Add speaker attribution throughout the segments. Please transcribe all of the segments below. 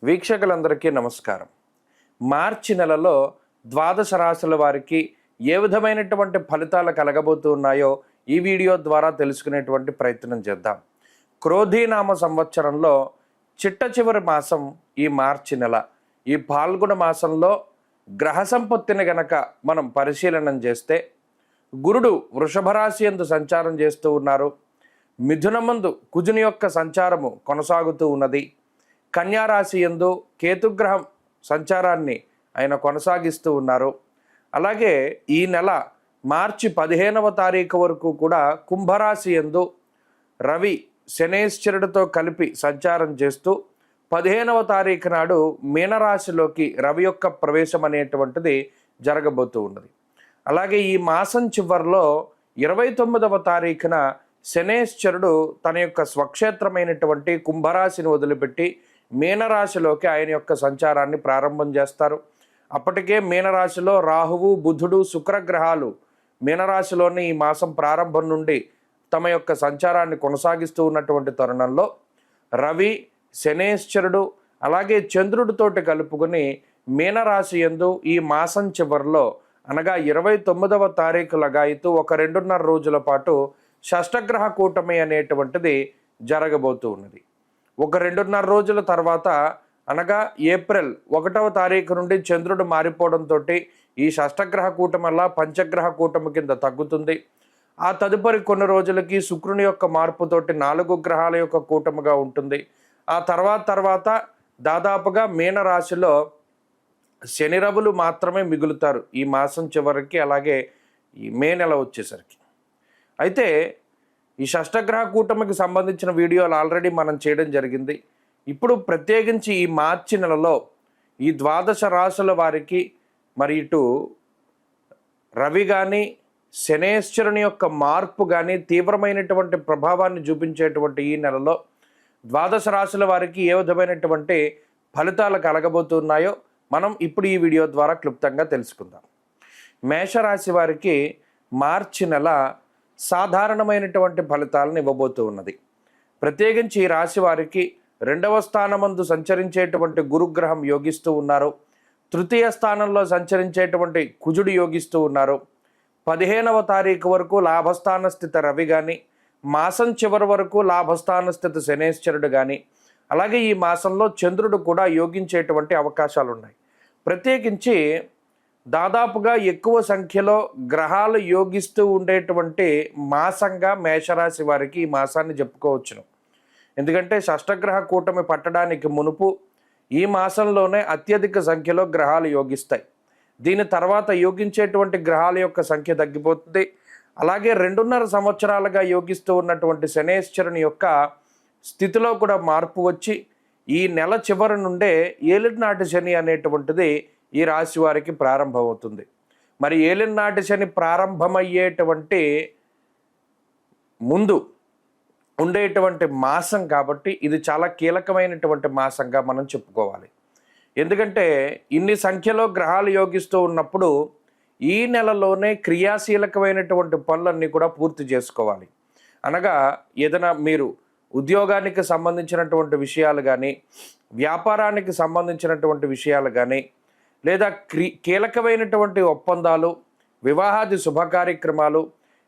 Speaker 1: వీక్షకులందరికీ నమస్కారం. మార్చి నెలలో ద్వాదశ రాశుల వారికి ఏ విధమైనటువంటి ఫలితాలు కలగబోతున్నాయో ఈ వీడియో ద్వారా తెలుసుకునేటువంటి ప్రయత్నం చేద్దాం. క్రోధీనామ సంవత్సరంలో చిట్ట చివరి మాసం ఈ మార్చి నెల. ఈ పాల్గొన మాసంలో గ్రహ సంపత్తిని గనక మనం పరిశీలనం చేస్తే గురుడు వృషభ రాశి యందు సంచారం చేస్తూ ఉన్నారు. మిథునమందు కుజుని యొక్క సంచారము కొనసాగుతూ ఉన్నది. కన్యారాశి యందు కేతుగ్రహం సంచారాన్ని ఆయన కొనసాగిస్తూ ఉన్నారు. అలాగే ఈ నెల మార్చి 15వ తారీఖు వరకు కూడా కుంభరాశి యందు రవి శనేశ్వరుడితో కలిపి సంచారం చేస్తూ 15వ తారీఖు నాడు మీనరాశిలోకి రవి యొక్క ప్రవేశం అనేటువంటిది జరగబోతూ ఉన్నది. అలాగే ఈ మాసం చివరిలో 29వ తారీఖున శనేశ్వరుడు తన యొక్క స్వక్షేత్రమైనటువంటి కుంభరాశిని వదిలిపెట్టి మీనరాశిలోకి ఆయన యొక్క సంచారాన్ని ప్రారంభం చేస్తారు. అప్పటికే మీనరాశిలో రాహువు, బుధుడు, శుక్రగ్రహాలు మీనరాశిలోని ఈ మాసం ప్రారంభం నుండి తమ యొక్క సంచారాన్ని కొనసాగిస్తూ ఉన్నటువంటి తరుణంలో రవి, శనేశ్వరుడు అలాగే చంద్రుడితోటి కలుపుకొని మీనరాశి యందు ఈ మాసం చివరిలో అనగా 29వ తారీఖు లగాయితూ ఒక 2.5 రోజుల పాటు షష్టగ్రహ కూటమి అనేటువంటిది జరగబోతూ ఉన్నది. ఒక 2.5 రోజుల తర్వాత అనగా ఏప్రిల్ 1వ తారీఖు నుండి చంద్రుడు మారిపోవడంతో ఈ షష్టగ్రహ కూటమి వల్ల పంచగ్రహ కూటమి కింద తగ్గుతుంది. ఆ తదుపరి కొన్ని రోజులకి శుక్రుని యొక్క మార్పుతోటి 4 గ్రహాల యొక్క కూటమిగా ఉంటుంది. ఆ తర్వాత దాదాపుగా మీనరాశిలో శని రవులు మాత్రమే మిగులుతారు ఈ మాసం చివరికి, అలాగే ఈ మే నెల వచ్చేసరికి. అయితే ఈ షష్టగ్రహ కూటమికి సంబంధించిన వీడియోలు ఆల్రెడీ మనం చేయడం జరిగింది. ఇప్పుడు ప్రత్యేకించి ఈ మార్చి నెలలో ఈ ద్వాదశ రాశుల వారికి మరి ఇటు రవి కానీ శనేశ్వరుని యొక్క మార్పు కానీ తీవ్రమైనటువంటి ప్రభావాన్ని చూపించేటువంటి ఈ నెలలో ద్వాదశ రాశుల వారికి ఏ విధమైనటువంటి ఫలితాలు కలగబోతున్నాయో మనం ఇప్పుడు ఈ వీడియో ద్వారా క్లుప్తంగా తెలుసుకుందాం. మేషరాశి వారికి మార్చి నెల సాధారణమైనటువంటి ఫలితాలను ఇవ్వబోతూ ఉన్నది. ప్రత్యేకించి ఈ రాశి వారికి 2వ స్థానమందు సంచరించేటువంటి గురుగ్రహం యోగిస్తూ ఉన్నారు. తృతీయ స్థానంలో సంచరించేటువంటి కుజుడు యోగిస్తూ ఉన్నారు. 15వ తారీఖు వరకు లాభస్థాన స్థిత రవి కానీ, మాసం చివరి వరకు లాభస్థాన స్థిత శనేశ్వరుడు కానీ, అలాగే ఈ మాసంలో చంద్రుడు కూడా యోగించేటువంటి అవకాశాలు ఉన్నాయి. ప్రత్యేకించి దాదాపుగా ఎక్కువ సంఖ్యలో గ్రహాలు యోగిస్తూ ఉండేటువంటి మాసంగా మేషరాశి వారికి ఈ మాసాన్ని చెప్పుకోవచ్చును. ఎందుకంటే షష్టగ్రహ కూటమి పట్టడానికి మునుపు ఈ మాసంలోనే అత్యధిక సంఖ్యలో గ్రహాలు యోగిస్తాయి. దీని తర్వాత యోగించేటువంటి గ్రహాల యొక్క సంఖ్య తగ్గిపోతుంది. అలాగే 2.5 సంవత్సరాలుగా యోగిస్తూ ఉన్నటువంటి శనేశ్వరుని యొక్క స్థితిలో కూడా మార్పు వచ్చి ఈ నెల చివరి నుండే ఏలినాటి శని అనేటువంటిది ఈ రాశి వారికి ప్రారంభమవుతుంది. మరి ఏలినాటి శని ప్రారంభమయ్యేటువంటి ముందు ఉండేటువంటి మాసం కాబట్టి ఇది చాలా కీలకమైనటువంటి మాసంగా మనం చెప్పుకోవాలి. ఎందుకంటే ఇన్ని సంఖ్యలో గ్రహాలు యోగిస్తూ ఉన్నప్పుడు ఈ నెలలోనే క్రియాశీలకమైనటువంటి పనులన్నీ కూడా పూర్తి చేసుకోవాలి. అనగా ఏదైనా మీరు ఉద్యోగానికి సంబంధించినటువంటి విషయాలు కానీ, వ్యాపారానికి సంబంధించినటువంటి విషయాలు కానీ, లేదా కీలకమైనటువంటి ఒప్పందాలు, వివాహాది శుభ కార్యక్రమాలు,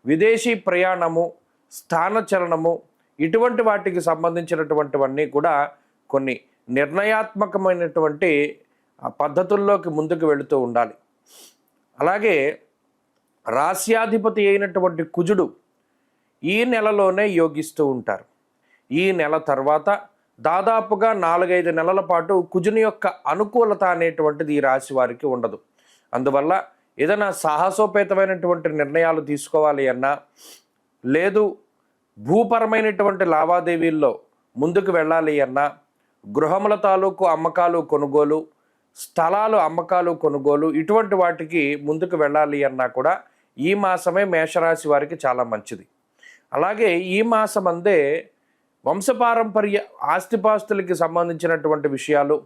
Speaker 1: విదేశీ ప్రయాణము, స్థానచలనము, ఇటువంటి వాటికి సంబంధించినటువంటివన్నీ కూడా కొన్ని నిర్ణయాత్మకమైనటువంటి పద్ధతుల్లోకి ముందుకు వెళుతూ ఉండాలి. అలాగే రాస్యాధిపతి అయినటువంటి కుజుడు ఈ నెలలోనే యోగిస్తూ ఉంటారు. ఈ నెల తర్వాత దాదాపుగా 4-5 నెలల పాటు కుజుని యొక్క అనుకూలత అనేటువంటిది ఈ రాశి వారికి ఉండదు. అందువల్ల ఏదైనా సాహసోపేతమైనటువంటి నిర్ణయాలు తీసుకోవాలి అన్నా, లేదు భూపరమైనటువంటి లావాదేవీల్లో ముందుకు వెళ్ళాలి అన్నా, గృహముల తాలూకు అమ్మకాలు కొనుగోలు, స్థలాలు అమ్మకాలు కొనుగోలు, ఇటువంటి వాటికి ముందుకు వెళ్ళాలి అన్నా కూడా ఈ మాసమే మేషరాశి వారికి చాలా మంచిది. అలాగే ఈ మాసమందే వంశపారంపర్య ఆస్తిపాస్తులకి సంబంధించినటువంటి విషయాలు,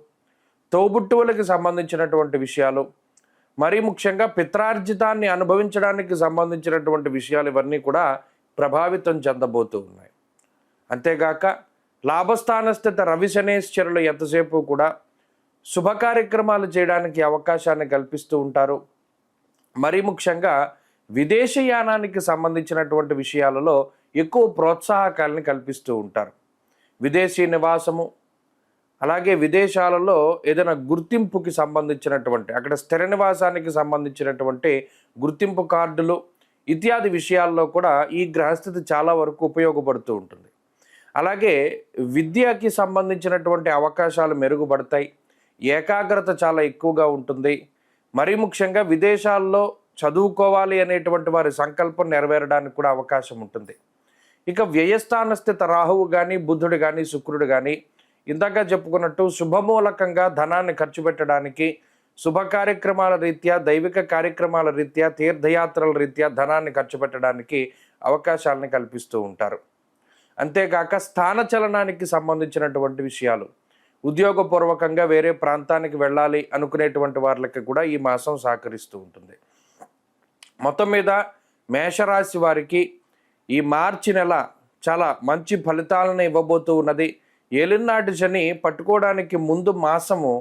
Speaker 1: తోబుట్టువులకి సంబంధించినటువంటి విషయాలు, మరీ ముఖ్యంగా పిత్రార్జితాన్ని అనుభవించడానికి సంబంధించినటువంటి విషయాలు ఇవన్నీ కూడా ప్రభావితం చెందబోతూ ఉన్నాయి. అంతేగాక లాభస్థానస్థిత రవి శనేశ్వరులు ఎంతసేపు కూడా శుభ కార్యక్రమాలు చేయడానికి అవకాశాన్ని కల్పిస్తూ ఉంటారు. మరీ ముఖ్యంగా విదేశీయానానికి సంబంధించినటువంటి విషయాలలో ఎక్కువ ప్రోత్సాహకాలను కల్పిస్తూ ఉంటారు. విదేశీ నివాసము, అలాగే విదేశాలలో ఏదైనా గుర్తింపుకి సంబంధించినటువంటి అక్కడ స్థిర నివాసానికి సంబంధించినటువంటి గుర్తింపు కార్డులు ఇత్యాది విషయాల్లో కూడా ఈ గ్రహస్థితి చాలా వరకు ఉపయోగపడుతూ ఉంటుంది. అలాగే విద్యకి సంబంధించినటువంటి అవకాశాలు మెరుగుపడతాయి. ఏకాగ్రత చాలా ఎక్కువగా ఉంటుంది. మరీ ముఖ్యంగా విదేశాల్లో చదువుకోవాలి అనేటువంటి వారి సంకల్పం నెరవేరడానికి కూడా అవకాశం ఉంటుంది. ఇక వ్యయస్థాన స్థిత రాహువు కానీ, బుధుడు కానీ, శుక్రుడు కానీ ఇందాక చెప్పుకున్నట్టు శుభమూలకంగా ధనాన్ని ఖర్చు పెట్టడానికి, శుభ కార్యక్రమాల రీత్యా, దైవిక కార్యక్రమాల రీత్యా, తీర్థయాత్రల రీత్యా ధనాన్ని ఖర్చు పెట్టడానికి అవకాశాలను కల్పిస్తూ ఉంటారు. అంతేకాక స్థానచలనానికి సంబంధించినటువంటి విషయాలు, ఉద్యోగపూర్వకంగా వేరే ప్రాంతానికి వెళ్ళాలి అనుకునేటువంటి వాళ్ళకి కూడా ఈ మాసం సహకరిస్తూ ఉంటుంది. మొత్తం మీద మేషరాశి వారికి ఈ మార్చి నెల చాలా మంచి ఫలితాలను ఇవ్వబోతూ ఉన్నది. ఏలినాటి శని పట్టుకోవడానికి ముందు మాసము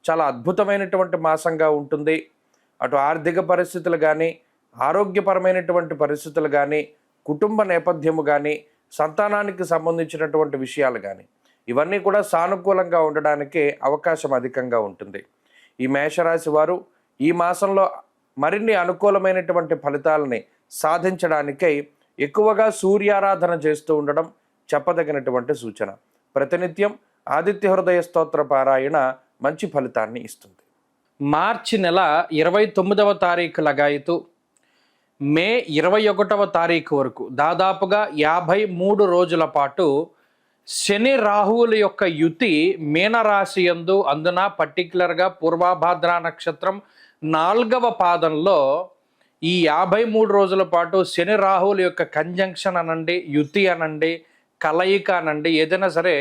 Speaker 1: చాలా అద్భుతమైనటువంటి మాసంగా ఉంటుంది. అటు ఆర్థిక పరిస్థితులు కానీ, ఆరోగ్యపరమైనటువంటి పరిస్థితులు కానీ, కుటుంబ నేపథ్యము కానీ, సంతానానికి సంబంధించినటువంటి విషయాలు కానీ ఇవన్నీ కూడా సానుకూలంగా ఉండడానికి అవకాశం అధికంగా ఉంటుంది. ఈ మేషరాశి వారు ఈ మాసంలో మరిన్ని అనుకూలమైనటువంటి ఫలితాలని సాధించడానికై ఎక్కువగా సూర్యారాధన చేస్తూ ఉండడం చెప్పదగినటువంటి సూచన. ప్రతినిత్యం ఆదిత్య హృదయ స్తోత్ర పారాయణ మంచి ఫలితాన్ని ఇస్తుంది. మార్చి నెల 29వ తారీఖు లగాయతు మే 21వ తారీఖు వరకు దాదాపుగా 53 రోజుల పాటు శని రాహువుల యొక్క యుతి మీనరాశి యందు, అందున పర్టికులర్గా పూర్వభాద్ర నక్షత్రం 4వ పాదంలో ఈ 53 రోజుల పాటు శని రాహువుల యొక్క కంజంక్షన్ అనండి, యుతి అనండి, కలయిక అనండి, ఏదైనా సరే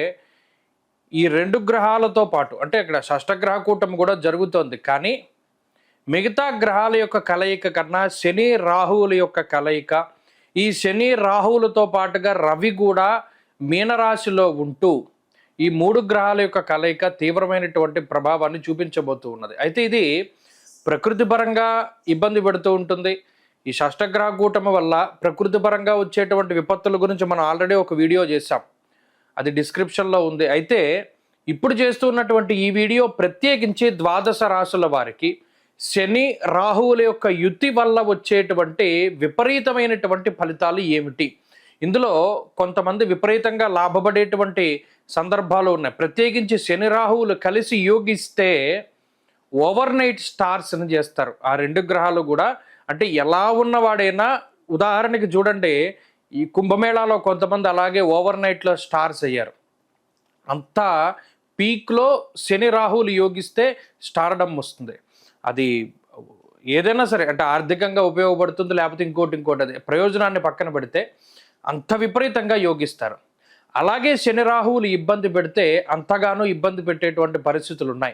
Speaker 1: ఈ 2 గ్రహాలతో పాటు అంటే ఇక్కడ షష్టగ్రహ కూటమి కూడా జరుగుతోంది. కానీ మిగతా గ్రహాల యొక్క కలయిక కన్నా శని రాహువుల యొక్క కలయిక, ఈ శని రాహువులతో పాటుగా రవి కూడా మీనరాశిలో ఉంటూ ఈ 3 గ్రహాల యొక్క కలయిక తీవ్రమైనటువంటి ప్రభావాన్ని చూపించబోతూ ఉన్నది. అయితే ఇది ప్రకృతి పరంగా ఇబ్బంది పెడుతూ ఉంటుంది. ఈ షష్టగ్రహ కూటమి వల్ల ప్రకృతి పరంగా వచ్చేటువంటి విపత్తుల గురించి మనం ఆల్రెడీ ఒక వీడియో చేశాం, అది డిస్క్రిప్షన్లో ఉంది. అయితే ఇప్పుడు చేస్తున్నటువంటి ఈ వీడియో ప్రత్యేకించి ద్వాదశ రాశుల వారికి శని రాహువుల యొక్క యుతి వల్ల వచ్చేటువంటి విపరీతమైనటువంటి ఫలితాలు ఏమిటి, ఇందులో కొంతమంది విపరీతంగా లాభపడేటువంటి సందర్భాలు ఉన్నాయి. ప్రత్యేకించి శని రాహువులు కలిసి యోగిస్తే ఓవర్ నైట్ స్టార్స్ అని చేస్తారు ఆ 2 గ్రహాలు కూడా. అంటే ఎలా ఉన్నవాడైనా, ఉదాహరణకి చూడండి, ఈ కుంభమేళాలో కొంతమంది అలాగే ఓవర్ నైట్లో స్టార్స్ అయ్యారు. అంతా పీక్లో శని రాహువులు యోగిస్తే స్టార్డమ్ వస్తుంది. అది ఏదైనా సరే అంటే ఆర్థికంగా ఉపయోగపడుతుంది, లేకపోతే ఇంకోటి అది ప్రయోజనాన్ని పక్కన పెడితే అంత విపరీతంగా యోగిస్తారు. అలాగే శని రాహువులు ఇబ్బంది పెడితే అంతగానో ఇబ్బంది పెట్టేటువంటి పరిస్థితులు ఉన్నాయి.